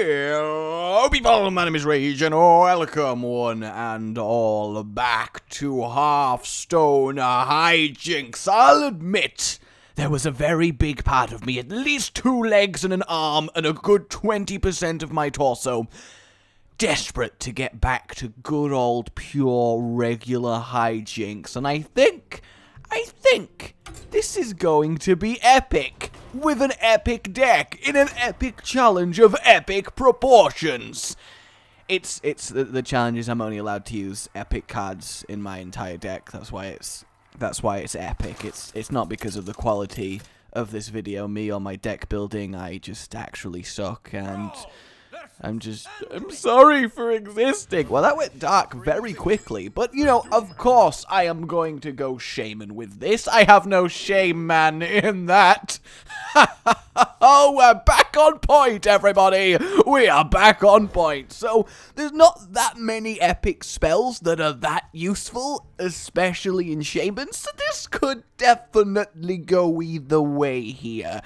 Hello people, my name is Rage and welcome one and all back to Hearthstone Hijinks. I'll admit, there was a very big part of me, at least 2 legs and an arm and a good 20% of my torso, desperate to get back to good old pure regular Hijinks. And I think this is going to be epic. With an epic deck, in an epic challenge of epic proportions. It's the challenge is I'm only allowed to use epic cards in my entire deck. That's why it's epic. It's not because of the quality of this video, me or my deck building. I just actually suck, and I'm sorry for existing. Well, that went dark very quickly, but you know, of course I am going to go Shaman with this. I have no shame, man, in that. Oh, we're back on point, everybody. We are back on point. So, there's not that many epic spells that are that useful, especially in Shaman, so this could definitely go either way here.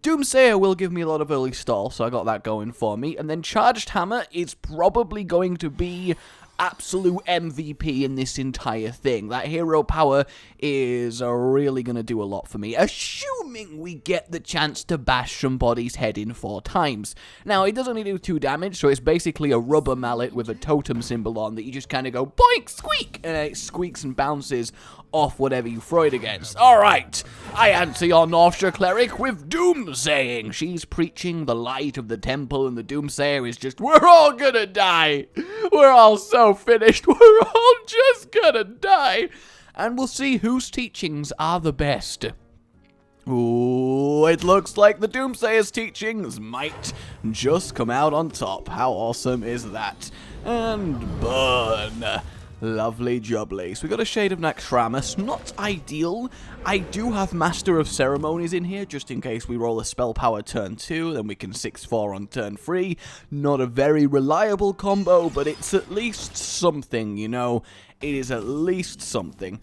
Doomsayer will give me a lot of early stall, so I got that going for me. And then Charged Hammer is probably going to be absolute MVP in this entire thing. That hero power is really going to do a lot for me, assuming we get the chance to bash somebody's head in 4 times. Now, it does only do 2 damage, so it's basically a rubber mallet with a totem symbol on that you just kind of go boink, squeak, and it squeaks and bounces off whatever you throw it against. Alright, I answer your Northshire Cleric with Doomsaying. She's preaching the light of the temple, and the Doomsayer is just, we're all gonna die. We're all so finished. We're all just gonna die. And we'll see whose teachings are the best. Ooh, it looks like the Doomsayer's teachings might just come out on top. How awesome is that? And burn. Lovely jubbly. So we got a Shade of Naxxramas. Not ideal. I do have Master of Ceremonies in here, just in case we roll a spell power turn 2, then we can 6-4 on turn 3. Not a very reliable combo, but it's at least something, you know? It is at least something.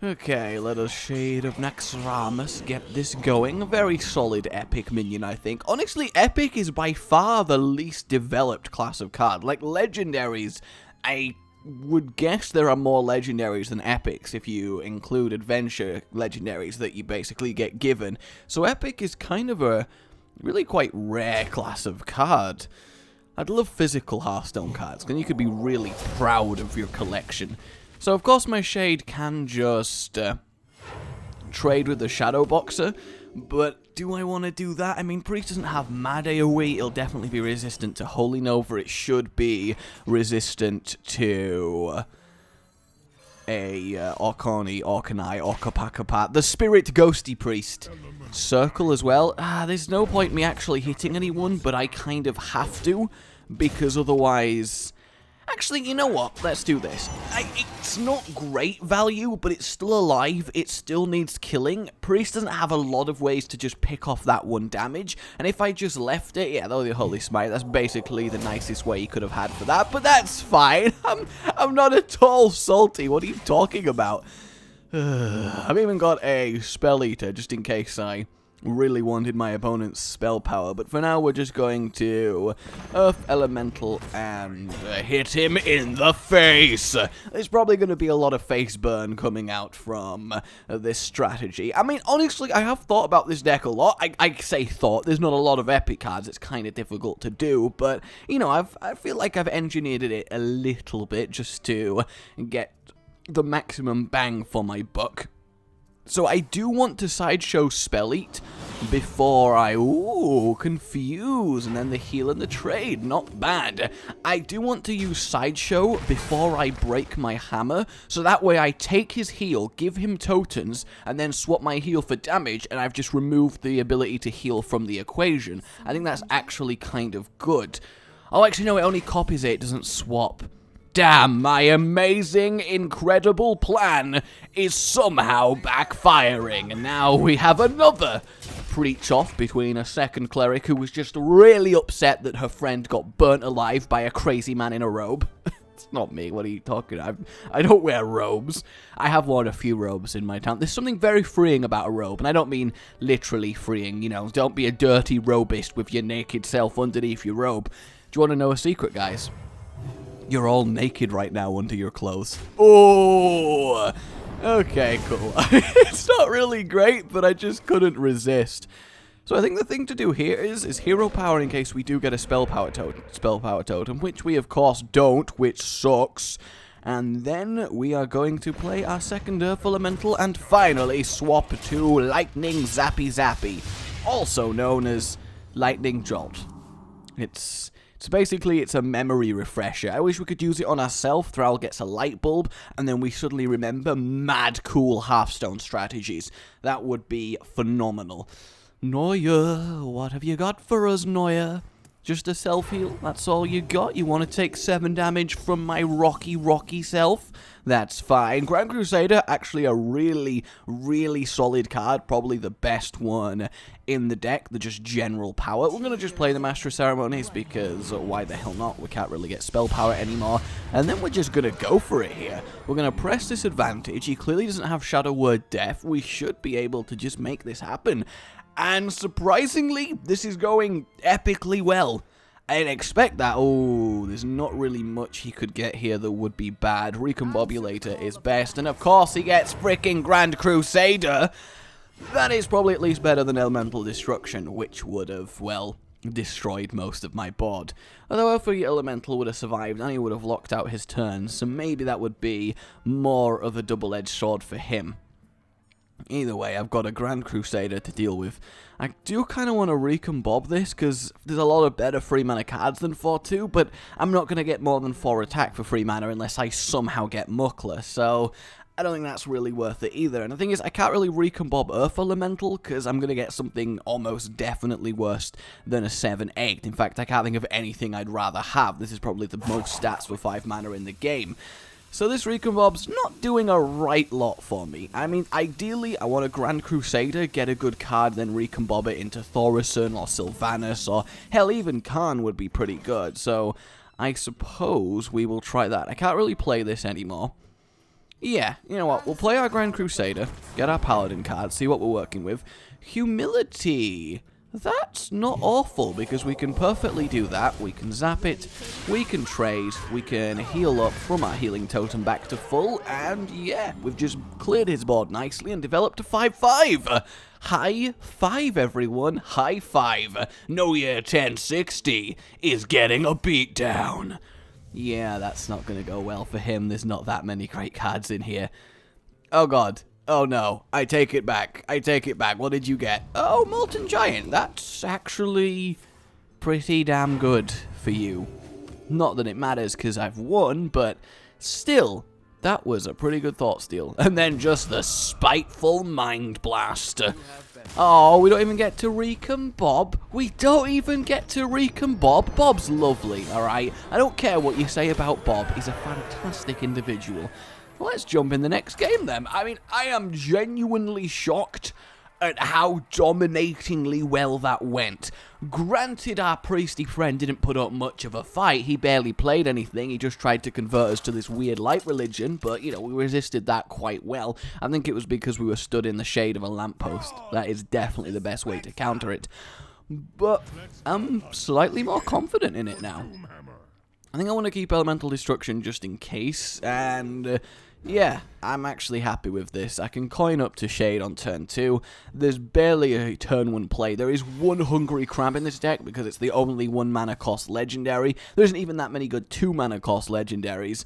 Okay, let us Shade of Naxxramas get this going. A very solid epic minion, I think. Honestly, epic is by far the least developed class of card. Like, legendaries, I would guess there are more legendaries than epics if you include adventure legendaries that you basically get given. So epic is kind of a really quite rare class of card. I'd love physical Hearthstone cards, then you could be really proud of your collection. So of course my Shade can just trade with the Shadow Boxer, but do I want to do that? I mean, Priest doesn't have Mad AoE. It'll definitely be resistant to Holy Nova. It should be resistant to a Orkani, Orkapakapat. The Spirit Ghosty Priest. Circle as well. There's no point me actually hitting anyone, but I kind of have to, because otherwise... Actually, you know what? Let's do this. It's not great value, but it's still alive. It still needs killing. Priest doesn't have a lot of ways to just pick off that 1 damage. And if I just left it, yeah, though the Holy Smite, that's basically the nicest way you could have had for that. But that's fine. I'm not at all salty. What are you talking about? I've even got a Spell Eater, just in case I really wanted my opponent's spell power, but for now we're just going to Earth Elemental and hit him in the face. There's probably going to be a lot of face burn coming out from this strategy. I mean, honestly, I have thought about this deck a lot. I say thought, there's not a lot of epic cards, it's kind of difficult to do, but, you know, I feel like I've engineered it a little bit just to get the maximum bang for my buck. So I do want to sideshow Spell Eat before I, confuse, and then the heal and the trade, not bad. I do want to use sideshow before I break my hammer, so that way I take his heal, give him totems, and then swap my heal for damage, and I've just removed the ability to heal from the equation. I think that's actually kind of good. Oh, actually no, it only copies it doesn't swap. Damn, my amazing, incredible plan is somehow backfiring. And now we have another preach-off between a second cleric who was just really upset that her friend got burnt alive by a crazy man in a robe. It's not me. What are you talking about? I don't wear robes. I have worn a few robes in my town. There's something very freeing about a robe, and I don't mean literally freeing. You know, don't be a dirty robist with your naked self underneath your robe. Do you want to know a secret, guys? You're all naked right now under your clothes. Oh! Okay, cool. It's not really great, but I just couldn't resist. So I think the thing to do here is hero power in case we do get a spell power totem, which we of course don't, which sucks. And then we are going to play our second Earth Elemental and finally swap to Lightning Zappy Zappy, also known as Lightning Jolt. It's basically a memory refresher. I wish we could use it on ourselves. Thrall gets a light bulb, and then we suddenly remember mad cool Hearthstone strategies. That would be phenomenal. Noya, what have you got for us, Noya? Just a self-heal? That's all you got? You want to take 7 damage from my rocky self? That's fine. Grand Crusader, actually a really, really solid card. Probably the best one in the deck. The just general power. We're going to just play the Master of Ceremonies because why the hell not? We can't really get spell power anymore. And then we're just going to go for it here. We're going to press this advantage. He clearly doesn't have Shadow Word Death. We should be able to just make this happen. And surprisingly, this is going epically well. I didn't expect that. Oh, there's not really much he could get here that would be bad. Recombobulator is best. And of course, he gets freaking Grand Crusader. That is probably at least better than Elemental Destruction, which would have, well, destroyed most of my board. Although if the Elemental would have survived, and he would have locked out his turn, so maybe that would be more of a double-edged sword for him. Either way, I've got a Grand Crusader to deal with. I do kind of want to recombob this, because there's a lot of better 3 mana cards than 4-2, but I'm not going to get more than 4 attack for 3 mana unless I somehow get Muckler, so I don't think that's really worth it either. And the thing is, I can't really recombob Earth Elemental, because I'm going to get something almost definitely worse than a 7-8. In fact, I can't think of anything I'd rather have. This is probably the most stats for 5 mana in the game. So this recombob's not doing a right lot for me. I mean, ideally, I want a Grand Crusader, get a good card, then recombob it into Thaurissan or Sylvanas, or hell, even Khan would be pretty good. So I suppose we will try that. I can't really play this anymore. Yeah, you know what, we'll play our Grand Crusader, get our Paladin card, see what we're working with. Humility. That's not awful, because we can perfectly do that. We can zap it, we can trade, we can heal up from our healing totem back to full, and yeah, we've just cleared his board nicely and developed a 5-5. High 5, everyone. High 5. No Year 1060 is getting a beatdown. Yeah, that's not going to go well for him. There's not that many great cards in here. Oh god. Oh no, I take it back. I take it back. What did you get? Oh, Molten Giant. That's actually pretty damn good for you. Not that it matters because I've won, but still, that was a pretty good thought steal. And then just the spiteful Mind Blast. Oh, we don't even get to recombob. We don't even get to recombob. Bob's lovely, alright? I don't care what you say about Bob. He's a fantastic individual. Let's jump in the next game then. I mean, I am genuinely shocked at how dominatingly well that went. Granted, our priesty friend didn't put up much of a fight. He barely played anything. He just tried to convert us to this weird light religion, but, you know, we resisted that quite well. I think it was because we were stood in the shade of a lamppost. That is definitely the best way to counter it. But I'm slightly more confident in it now. I think I want to keep Elemental Destruction just in case, and yeah, I'm actually happy with this. I can coin up to Shade on turn 2. There's barely a turn 1 play. There is one Hungry Crab in this deck because it's the only 1 mana cost legendary. There isn't even that many good 2 mana cost legendaries.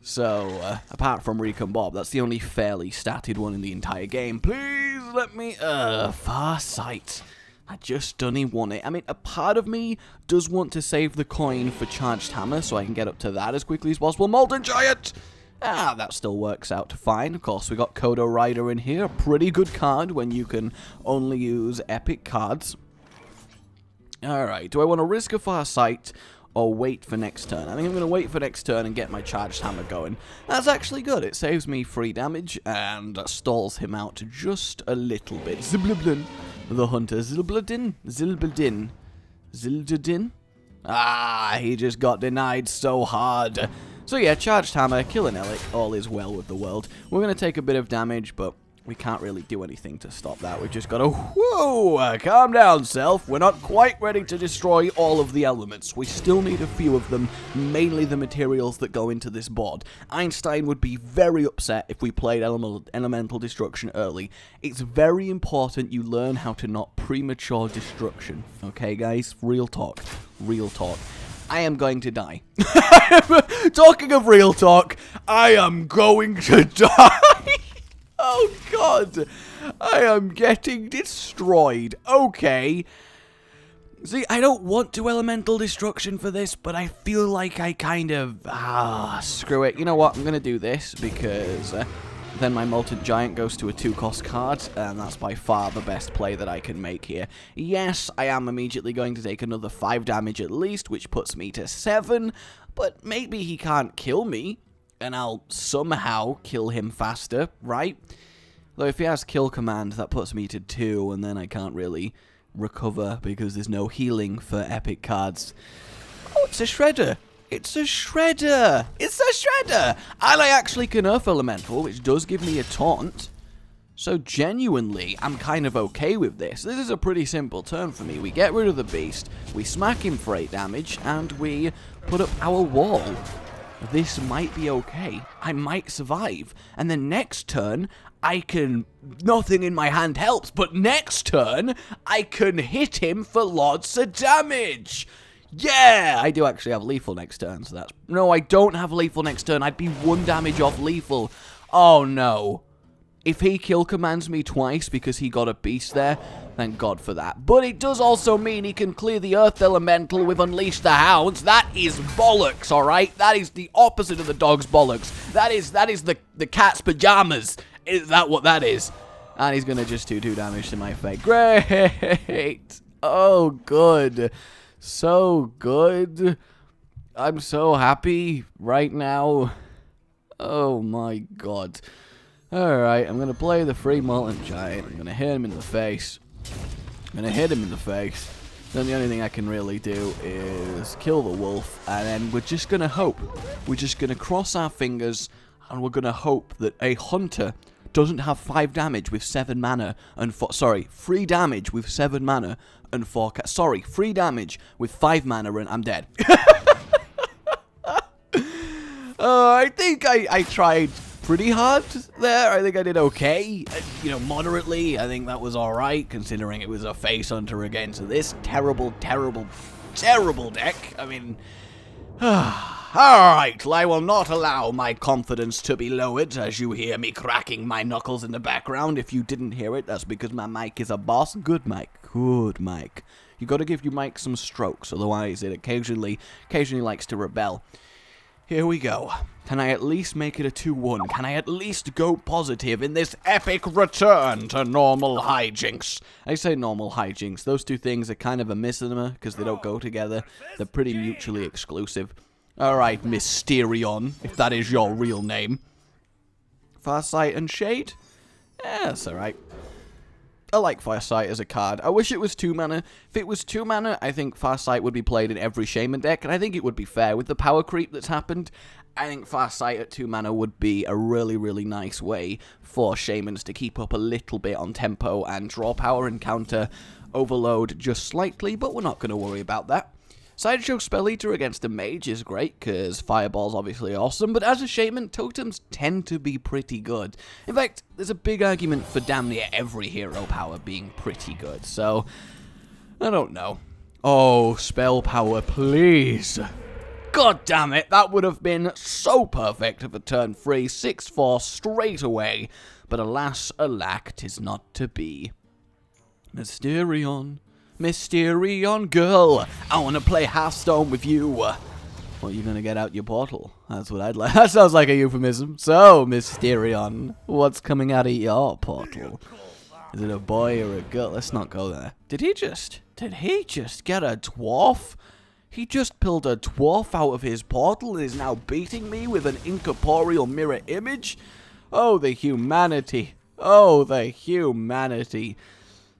So, apart from Recombob, that's the only fairly statted one in the entire game. Please let me, Farsight. I just done he won it. I mean, a part of me does want to save the coin for Charged Hammer so I can get up to that as quickly as possible. Molten Giant! Ah, that still works out fine. Of course, we got Kodo Rider in here. A pretty good card when you can only use epic cards. Alright, do I want to risk a Farsight or wait for next turn? I think I'm going to wait for next turn and get my Charged Hammer going. That's actually good. It saves me 3 damage and stalls him out just a little bit. Zilblin, the Hunter. Zilbladin. Ah, he just got denied so hard. So yeah, charged hammer, kill an Elec, all is well with the world. We're going to take a bit of damage, but we can't really do anything to stop that. We've just got to, whoa, calm down, self. We're not quite ready to destroy all of the elements. We still need a few of them, mainly the materials that go into this board. Einstein would be very upset if we played elemental destruction early. It's very important you learn how to not premature destruction. Okay, guys? Real talk. Real talk. I am going to die. Talking of real talk, I am going to die. Oh, God. I am getting destroyed. Okay. See, I don't want to elemental destruction for this, but I feel like I kind of... screw it. You know what? I'm going to do this because then my Molten Giant goes to a 2-cost card, and that's by far the best play that I can make here. Yes, I am immediately going to take another 5 damage at least, which puts me to 7, but maybe he can't kill me. And I'll somehow kill him faster, right? Though if he has kill command, that puts me to 2, and then I can't really recover because there's no healing for epic cards. Oh, it's a Shredder! It's a Shredder! It's a Shredder! And I actually can Earth Elemental, which does give me a taunt. So genuinely, I'm kind of okay with this. This is a pretty simple turn for me. We get rid of the beast, we smack him for 8 damage, and we put up our wall. This might be okay. I might survive. And then next turn, I can... Nothing in my hand helps, but next turn, I can hit him for lots of damage. Yeah! I do actually have lethal next turn, so that's... No, I don't have lethal next turn. I'd be 1 damage off lethal. Oh, no. If he kill commands me twice because he got a beast there, thank God for that. But it does also mean he can clear the Earth Elemental with Unleash the Hounds. That is bollocks, alright? That is the opposite of the dog's bollocks. That is the cat's pajamas. Is that what that is? And he's going to just do 2 damage to my face. Great. Oh, good. So good. I'm so happy right now. Oh, my God. Alright, I'm going to play the free Molten Giant. I'm going to hit him in the face. I'm going to hit him in the face. Then the only thing I can really do is kill the wolf. And then we're just going to hope. We're just going to cross our fingers. And we're going to hope that a hunter doesn't have 5 damage with 7 mana. And 3 damage with 7 mana and 4... Sorry, 3 damage with 5 mana and I'm dead. I think I tried pretty hard there. I think I did okay. You know, moderately. I think that was alright, considering it was a face hunter against this terrible, terrible, terrible deck. I mean... Alright, I will not allow my confidence to be lowered as you hear me cracking my knuckles in the background. If you didn't hear it, that's because my mic is a boss. Good mic. Good mic. You gotta give your mic some strokes, otherwise it occasionally likes to rebel. Here we go. Can I at least make it a 2-1? Can I at least go positive in this epic return to normal hijinks? I say normal hijinks. Those two things are kind of a misnomer because they don't go together. They're pretty mutually exclusive. Alright, Mysterion, if that is your real name. Farsight and Shade? Yeah, that's alright. I like Farsight as a card. I wish it was 2 mana. If it was 2 mana, I think Farsight would be played in every Shaman deck, and I think it would be fair. With the power creep that's happened, I think Farsight at 2 mana would be a really, really nice way for Shamans to keep up a little bit on tempo and draw power and counter overload just slightly, but we're not going to worry about that. Sideshow Spell Eater against a Mage is great, because Fireball's obviously awesome, but as a Shaman, Totems tend to be pretty good. In fact, there's a big argument for damn near every hero power being pretty good, so I don't know. Oh, Spell Power, please. God damn it, that would have been so perfect for turn 3, 6-4 straight away, but alas, alack, 'tis not to be. Mysterion. Mysterion girl, I want to play Hearthstone with you. What, you gonna get out your portal? That's what I'd like. That sounds like a euphemism. So, Mysterion, what's coming out of your portal? Is it a boy or a girl? Let's not go there. Did he just get a dwarf? He just pulled a dwarf out of his portal and is now beating me with an incorporeal mirror image? Oh, the humanity. Oh, the humanity.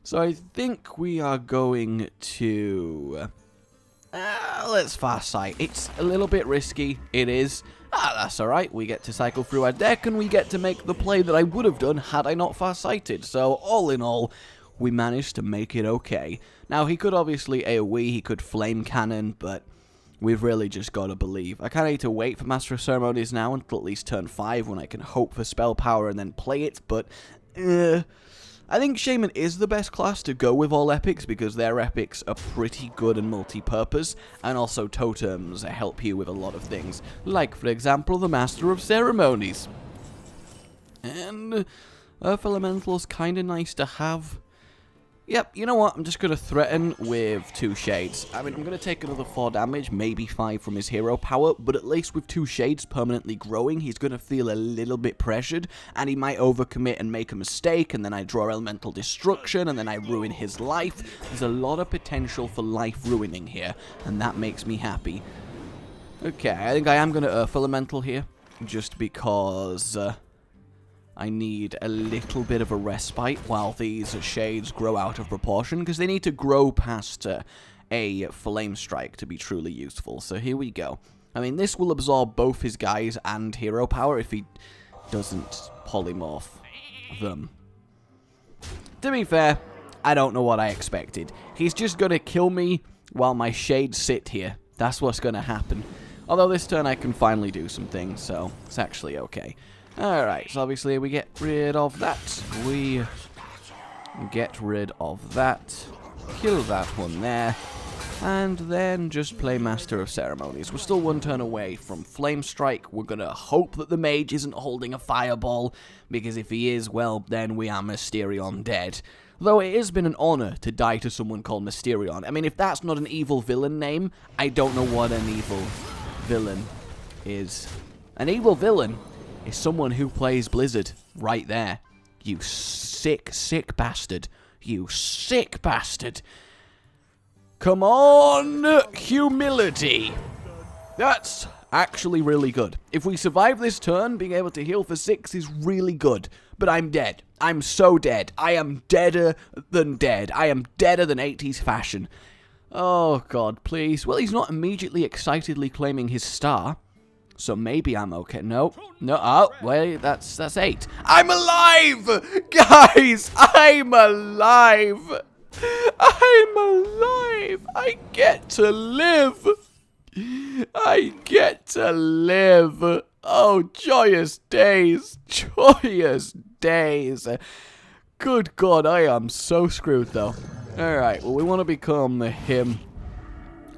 So I think we are going to... let's Farsight. It's a little bit risky. It is. That's alright. We get to cycle through our deck, and we get to make the play that I would have done had I not far-sighted. So, all in all, we managed to make it okay. Now, he could obviously AoE, he could Flame Cannon, but we've really just got to believe. I kind of need to wait for Master of Ceremonies now until at least turn 5 when I can hope for Spell Power and then play it, but I think Shaman is the best class to go with all epics because their epics are pretty good and multi-purpose, and also totems help you with a lot of things, like, for example, the Master of Ceremonies. And Earth Elemental's kind of nice to have. Yep, you know what, I'm just going to threaten with 2 Shades. I mean, I'm going to take another 4 damage, maybe 5 from his hero power, but at least with 2 Shades permanently growing, he's going to feel a little bit pressured, and he might overcommit and make a mistake, and then I draw Elemental Destruction, and then I ruin his life. There's a lot of potential for life ruining here, and that makes me happy. Okay, I think I am going to Earth Elemental here, just because I need a little bit of a respite while these Shades grow out of proportion, because they need to grow past a Flame Strike to be truly useful. So here we go. I mean, this will absorb both his guys and hero power if he doesn't polymorph them. To be fair, I don't know what I expected. He's just going to kill me while my Shades sit here. That's what's going to happen. Although this turn I can finally do some things, so it's actually okay. Alright, so obviously we get rid of that. We get rid of that. Kill that one there. And then just play Master of Ceremonies. We're still 1 turn away from Flame Strike. We're going to hope that the Mage isn't holding a Fireball, because if he is, well, then we are Mysterion dead. Though it has been an honor to die to someone called Mysterion. I mean, if that's not an evil villain name, I don't know what an evil villain is. An evil villain is someone who plays Blizzard right there. You sick, sick bastard. You sick bastard. Come on, humility. That's actually really good. If we survive this turn, being able to heal for 6 is really good. But I'm dead. I'm so dead. I am deader than dead. I am deader than 80s fashion. Oh, God, please. Well, he's not immediately excitedly claiming his star. So maybe I'm okay. No. Oh, wait, that's 8. I'm alive! Guys, I'm alive! I'm alive! I get to live! I get to live! Oh, joyous days! Joyous days! Good God, I am so screwed, though. Alright, well, we want to become him.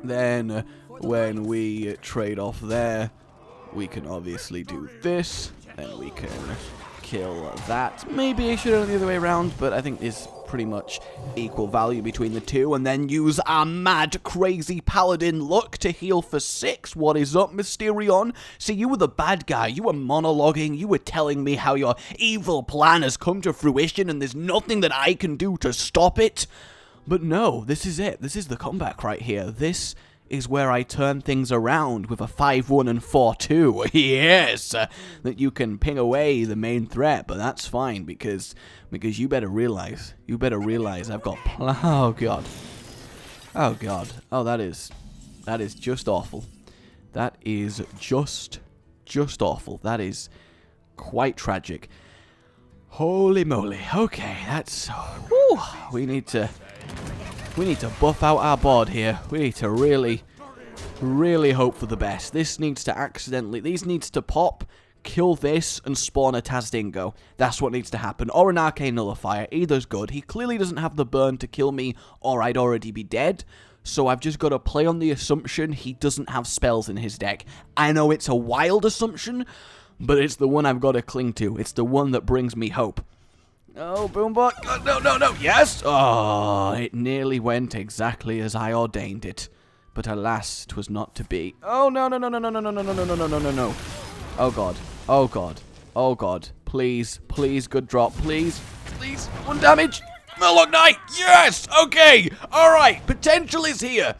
Then, when we trade off there, we can obviously do this, and we can kill that. Maybe I should have done the other way around, but I think there's pretty much equal value between the two, and then use our mad, crazy paladin luck to heal for 6. What is up, Mysterion? See, you were the bad guy. You were monologuing. You were telling me how your evil plan has come to fruition, and there's nothing that I can do to stop it. But no, this is it. This is the comeback right here. This is where I turn things around with a 5-1 and 4-2. Yes! That you can ping away the main threat, but that's fine, because you better realize I've got... Oh, God. Oh, God. Oh, that is just awful. That is just awful. That is quite tragic. Holy moly. Okay, that's... Whew, we need to buff out our board here. We need to really hope for the best. This needs to pop, kill this, and spawn a Tazdingo. That's what needs to happen. Or an Arcane Nullifier. Either's good. He clearly doesn't have the burn to kill me, or I'd already be dead. So I've just got to play on the assumption he doesn't have spells in his deck. I know it's a wild assumption, but it's the one I've got to cling to. It's the one that brings me hope. Oh, Boombot. Oh, no. Yes. Oh, it nearly went exactly as I ordained it. But alas, 'twas not to be. Oh, no. Oh, God. Oh, God. Oh, God. Please, good drop. Please. 1 damage. Murloc Knight. Yes. Okay. All right. Potential is here.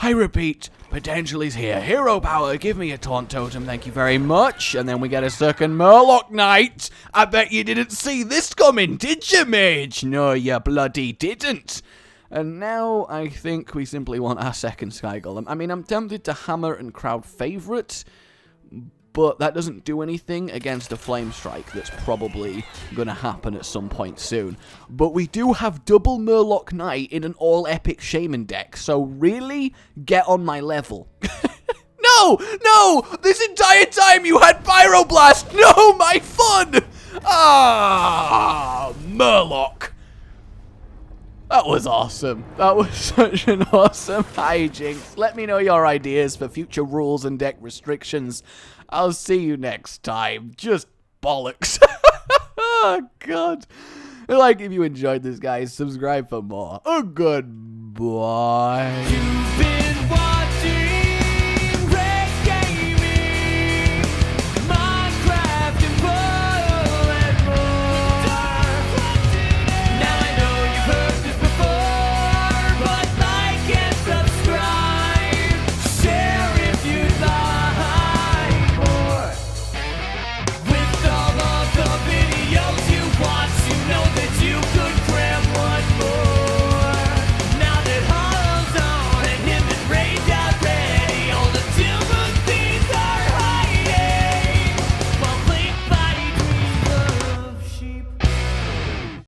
I repeat. Potential is here. Hero power, give me a taunt totem, thank you very much. And then we get a second Murloc Knight. I bet you didn't see this coming, did you, Mage? No, you bloody didn't. And now I think we simply want our second Sky Golem. I mean, I'm tempted to hammer and crowd favorite, but that doesn't do anything against a Flame Strike that's probably going to happen at some point soon. But we do have double Murloc Knight in an all-epic Shaman deck, so really, get on my level. No! This entire time you had Pyroblast! No, my fun! Ah, Murloc. That was awesome. That was such an awesome hijinks. Let me know your ideas for future rules and deck restrictions. I'll see you next time. Just bollocks. Oh, God. Like if you enjoyed this, guys, subscribe for more. Oh, goodbye.